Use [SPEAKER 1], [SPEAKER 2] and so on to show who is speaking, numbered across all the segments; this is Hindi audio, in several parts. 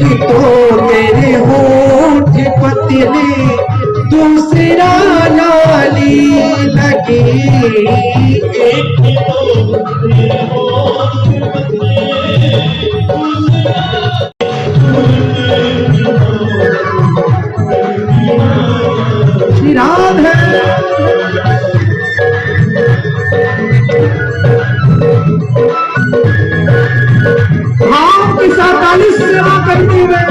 [SPEAKER 1] तो तेरे होठ पतले, दूसरा लाली लगे। एक तो तेरे होठ पतले, श्री राधे। आपकी 47 सेवा करती हुए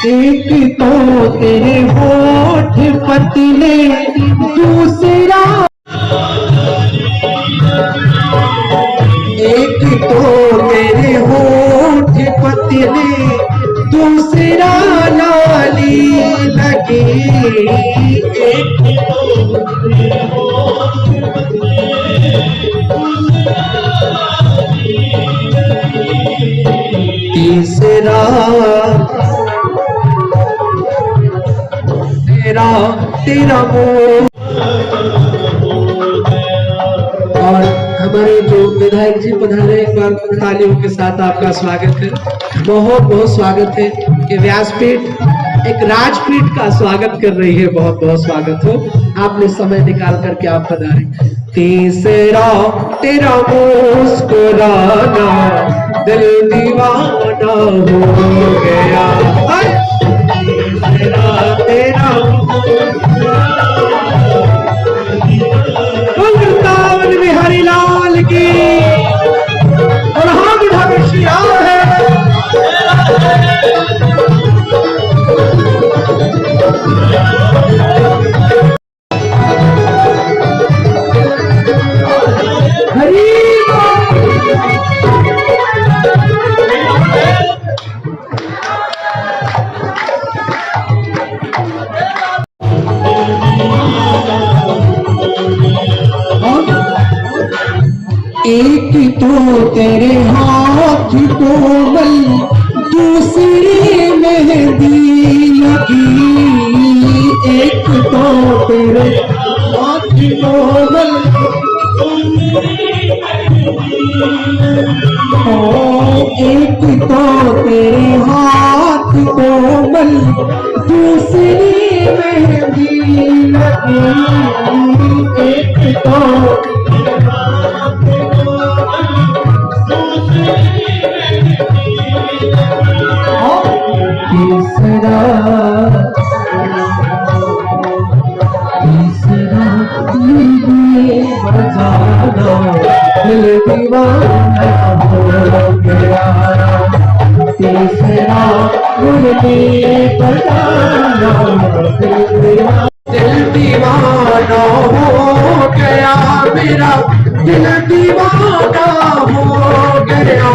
[SPEAKER 1] एक तो तेरे होठ पतले, दूसरा एक तो तेरे होठ पतले, दूसरा लाली लगे। एक तो तेरे होठ पतले, तीसरा तेरा मोह। और हमारे जो विधायक जी पधारे, एक बार तालियों के साथ आपका स्वागत है। बहुत बहुत स्वागत है कि व्यासपीठ एक राजपीठ का स्वागत कर रही है। बहुत बहुत स्वागत हो, आपने समय निकाल करके आप पधारे। तीसरा तेरा मुस्कुराना, दिल दीवाना हो गया। तीसरा तेरा वृंदावन बिहारी लाल की, और हम भविष्य है। एक तो तेरे हाथ कोमल, दूसरी मेहंदी लगी। एक तो तेरे हाथ कोमल, एक तो तेरे हाथ कोमल, दूसरी मेहंदी लगी। एक तो तीसरा बजाना, दिल दीवाना हो गया। तीसरा बजाना, दिल दीवाना हो गया मेरा, दिल दीवाना हो गया।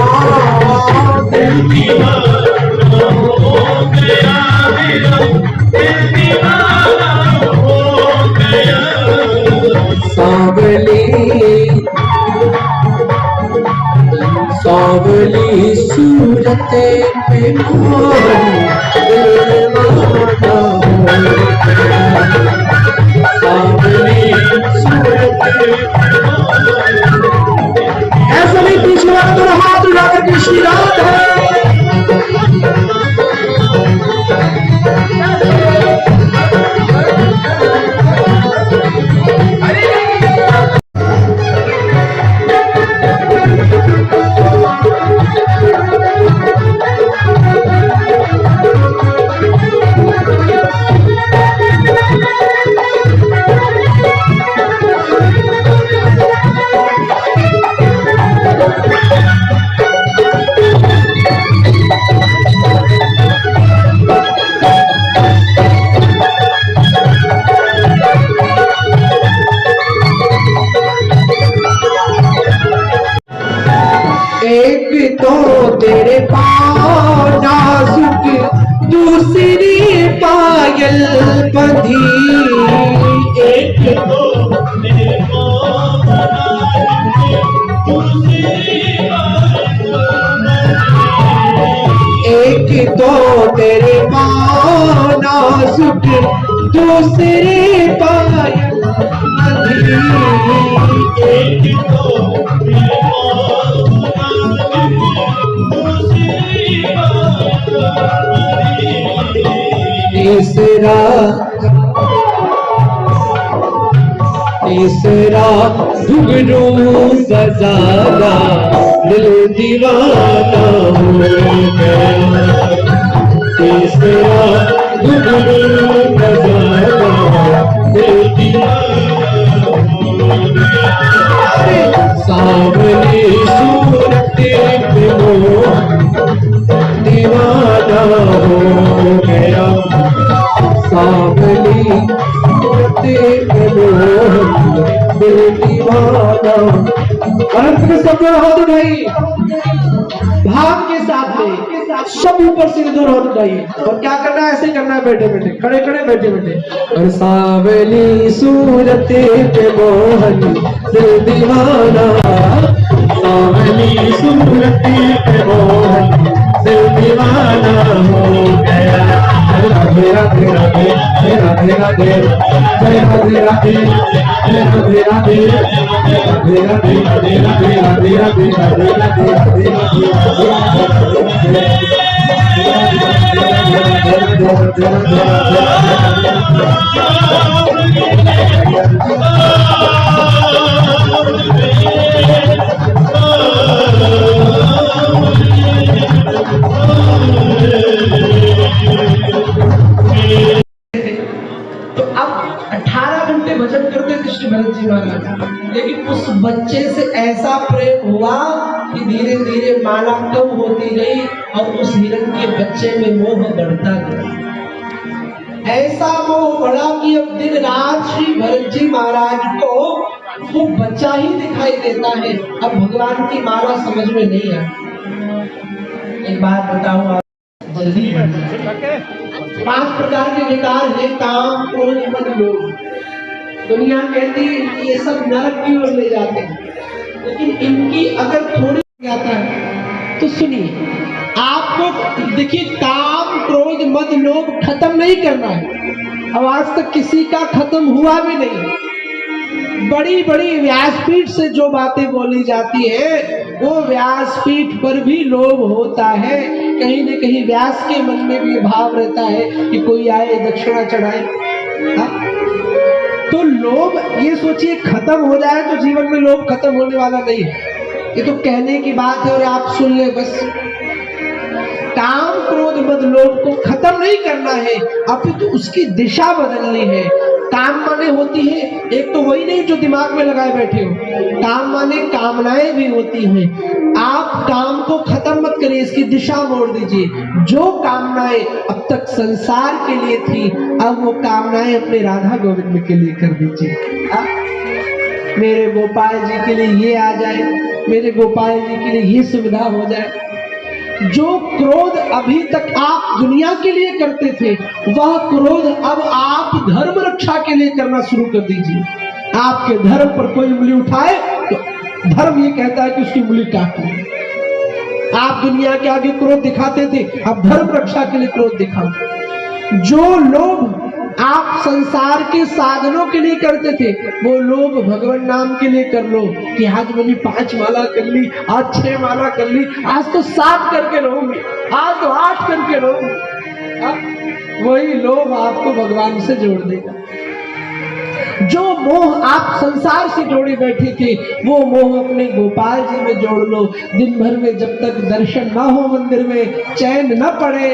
[SPEAKER 1] दिल दीवाना हो गया मेरा, दिल दीवाना हो गया। सांवली सूरत पे दिल दीवाना हो गया। सांवली सूरत ऐसा नहीं, पीछे वाला तो हाथ उठा करके श्री राधे। एक तो तेरे पाँव नाजुक, दूसरी पायल बंधी। एक तो तेरे पाँव नाजुक, दूसरी पायल तो तेरे पाँव नाजुक दूसरे पायल मधी, एक तो तेरे पाँव तीसरा तीसरा घुंघरू बजाना दिल दीवाना हो गया, तीसरा घुंघरू बजाना दिल दीवाना हो गया, सावली सूरत पे दीवाना हो गया, सावली दिल दीवाना। अंत में सब लोग हाथ उठाइए, भाव के साथ में सब ऊपर से दूर हाथ उठाइए। और क्या करना है, ऐसे करना है, बैठे बैठे, खड़े खड़े, बैठे बैठे। और सावली सूरत पे मोहन दिल दीवाना, सावली सूरत पे मोहन दिल दीवाना हो गया। राधे राधे राधे राधे राधे राधे राधे राधे राधे राधे राधे राधे राधे राधे राधे राधे भजन करते थे श्री भरत जी महाराज, लेकिन उस बच्चे से ऐसा प्रेम हुआ कि धीरे धीरे माला कम होती गई और उस हिरण के बच्चे में मोह बढ़ता गया। ऐसा मोह बढ़ा कि अब दिन रात श्री भरत जी महाराज को वो बच्चा ही दिखाई देता है। अब भगवान की माला समझ में नहीं आती। एक बात बताऊं आप, जल्दी 5 प्रकार के विकार है, काम क्रोध मद लोभ। दुनिया कहती है कि ये सब नरक की ओर ले जाते हैं, लेकिन इनकी अगर थोड़ी जाता है तो सुनिए, आपको देखिए, काम क्रोध मद लोभ खत्म नहीं करना है। अब आज तक किसी का खत्म हुआ भी नहीं। बड़ी बड़ी व्यासपीठ से जो बातें बोली जाती है, वो व्यासपीठ पर भी लोभ होता है। कहीं न कहीं व्यास के मन में भी भाव रहता है कि कोई आए दक्षिणा चढ़ाए। तो लोभ, ये सोचिए, खत्म हो जाए तो जीवन में लोभ खत्म होने वाला नहीं है। ये तो कहने की बात है और आप सुन ले बस। काम क्रोध मद लोभ को खत्म नहीं करना है, अपितु उसकी दिशा बदलनी है। काम माने होती है, एक तो वही नहीं जो दिमाग में लगाए बैठे हो, काम माने कामनाएं भी होती हैं। आप काम को खत्म मत करिए, इसकी दिशा मोड़ दीजिए। जो कामनाएं अब तक संसार के लिए थी, अब वो कामनाएं अपने राधा गोविंद के लिए कर दीजिए। मेरे गोपाल जी के लिए ये आ जाए, मेरे गोपाल जी के लिए ये सुविधा हो जाए। जो क्रोध अभी तक आप दुनिया के लिए करते थे, वह क्रोध अब आप धर्म रक्षा के लिए करना शुरू कर दीजिए। आपके धर्म पर कोई उंगली उठाए तो धर्म ये कहता है कि उसकी उंगली काटो। आप दुनिया के आगे क्रोध दिखाते थे, अब धर्म रक्षा के लिए क्रोध दिखाओ। जो लोभ आप संसार के साधनों के लिए करते थे, वो लोभ भगवान नाम के लिए कर लो कि आज मैंने 5 माला कर ली, आज 6 माला कर ली, आज तो 7 करके रहूंगी, आज तो 8 करके रहूंगी। वही लोभ आपको भगवान से जोड़ देगा। जो मोह आप संसार से जोड़े बैठे थे, वो मोह अपने गोपाल जी में जोड़ लो। दिन भर में जब तक दर्शन ना हो मंदिर में, चैन न पड़े,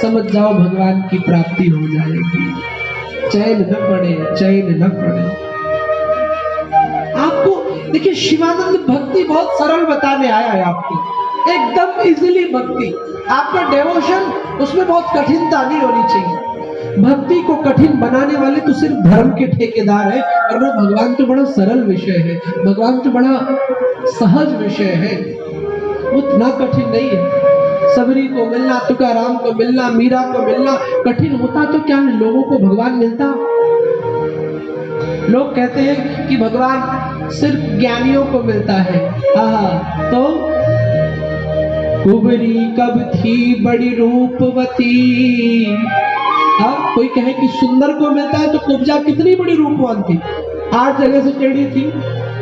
[SPEAKER 1] समझ जाओ भगवान की प्राप्ति हो जाएगी। चैन न पड़े, चैन न पड़े। आपको देखिए, शिवानंद भक्ति बहुत सरल बताने आया है आपको, एकदम इजीली भक्ति। आपका डेवोशन उसमें बहुत कठिनता नहीं होनी चाहिए। भक्ति को कठिन बनाने वाले तो सिर्फ धर्म के ठेकेदार है, और वो भगवान तो बड़ा सरल विषय है, भगवान तो बड़ा सहज विषय है, उतना कठिन नहीं है। सबरी को मिलना, तुकाराम को मिलना, मीरा को मिलना कठिन होता तो क्या लोगों को भगवान मिलता? लोग कहते हैं कि भगवान सिर्फ ज्ञानियों को मिलता है। तो कुबरी कब थी बड़ी रूपवती। अब कोई कहे कि सुंदर को मिलता है तो कुब्जा कितनी बड़ी रूपवान थी, 8 जगह से टेढ़ी थी।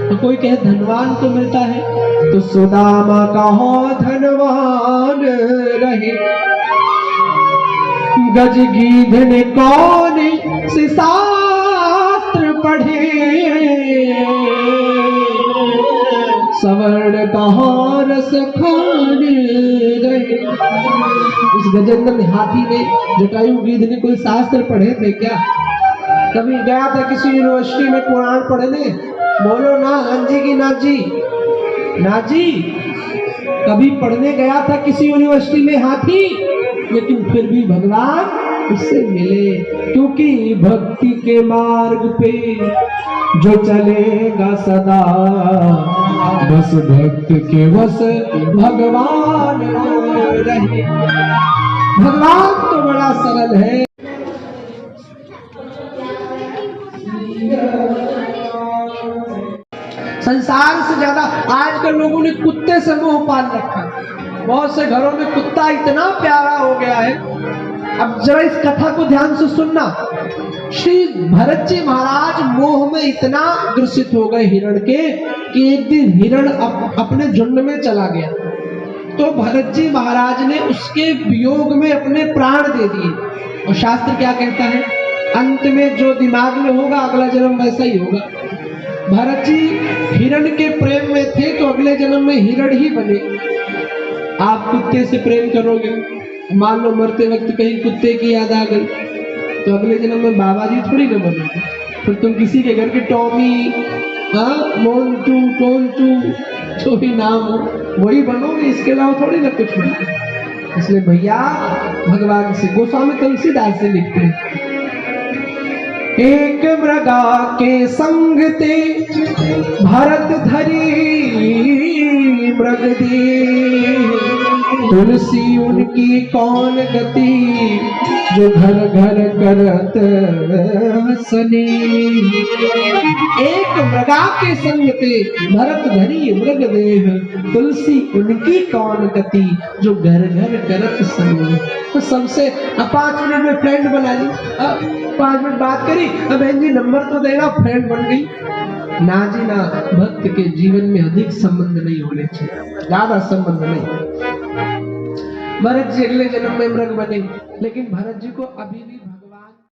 [SPEAKER 1] तो कोई कहे धनवान को मिलता है तो सुदामा कहो धनवान रहे। गज गीधन कौन से शास्त्र पढ़े, सवर्ण कहो रस खान रहे। उस गजेंद्र हाथी ने जटायु गिद्ध ने कोई शास्त्र पढ़े थे क्या? कभी गया था किसी यूनिवर्सिटी में कुरान पढ़ने? बोलो ना हाँ जी की नाथ जी, नाथ जी कभी पढ़ने गया था किसी यूनिवर्सिटी में हाथी? लेकिन फिर भी भगवान उससे मिले, क्योंकि भक्ति के मार्ग पे जो चलेगा सदा, बस भक्त के बस भगवान रहे। भगवान तो बड़ा सरल है। संसार से ज्यादा आजकल लोगों ने कुत्ते से मोह पाल रखा है। बहुत से घरों में कुत्ता इतना प्यारा हो गया है। अब जरा इस कथा को ध्यान से सुनना। श्री भरत जी महाराज मोह में इतना ग्रसित हो गए हिरण के कि एक दिन हिरण अपने झुंड में चला गया। तो भरत जी महाराज ने उसके वियोग में अपने प्राण दे दिए। और शास्त्र क्या कहता है? अंत में जो दिमाग में होगा अगला जन्म वैसा ही होगा। भरत जी हिरण के प्रेम में थे तो अगले जन्म में हिरण ही बने। आप कुत्ते से प्रेम करोगे, मान लो मरते वक्त कहीं कुत्ते की याद आ गई तो अगले जन्म में बाबा जी थोड़ी ना बनोगे। फिर तुम किसी के घर के टॉमी, मोन्टू, टोन्टू, जो भी नाम हो वही बनोगे, इसके अलावा थोड़ी ना कुछ बनोगे। इसलिए भैया भगवान से गोस्वामी तुलसीदास से लिखते हैं, एक मृगा के संग ते भरत धरी मृग दी, तुलसी उनकी कौन गति, जो घर घर करत हसनी। एक मृगा के संग ते भरत धरी मृग देह, तुलसी उनकी कौन गति, जो घर घर करत सनी। तो सबसे 5 मिनट में फ्रेंड बना ली, 5 मिनट बात करी, अब बहन जी नंबर तो देगा, फ्रेंड बन गई। ना जी ना, भक्त के जीवन में अधिक संबंध नहीं होने चाहिए, ज्यादा संबंध नहीं। भरत जी अगले जन्म में मृग बने, लेकिन भरत जी को अभी भी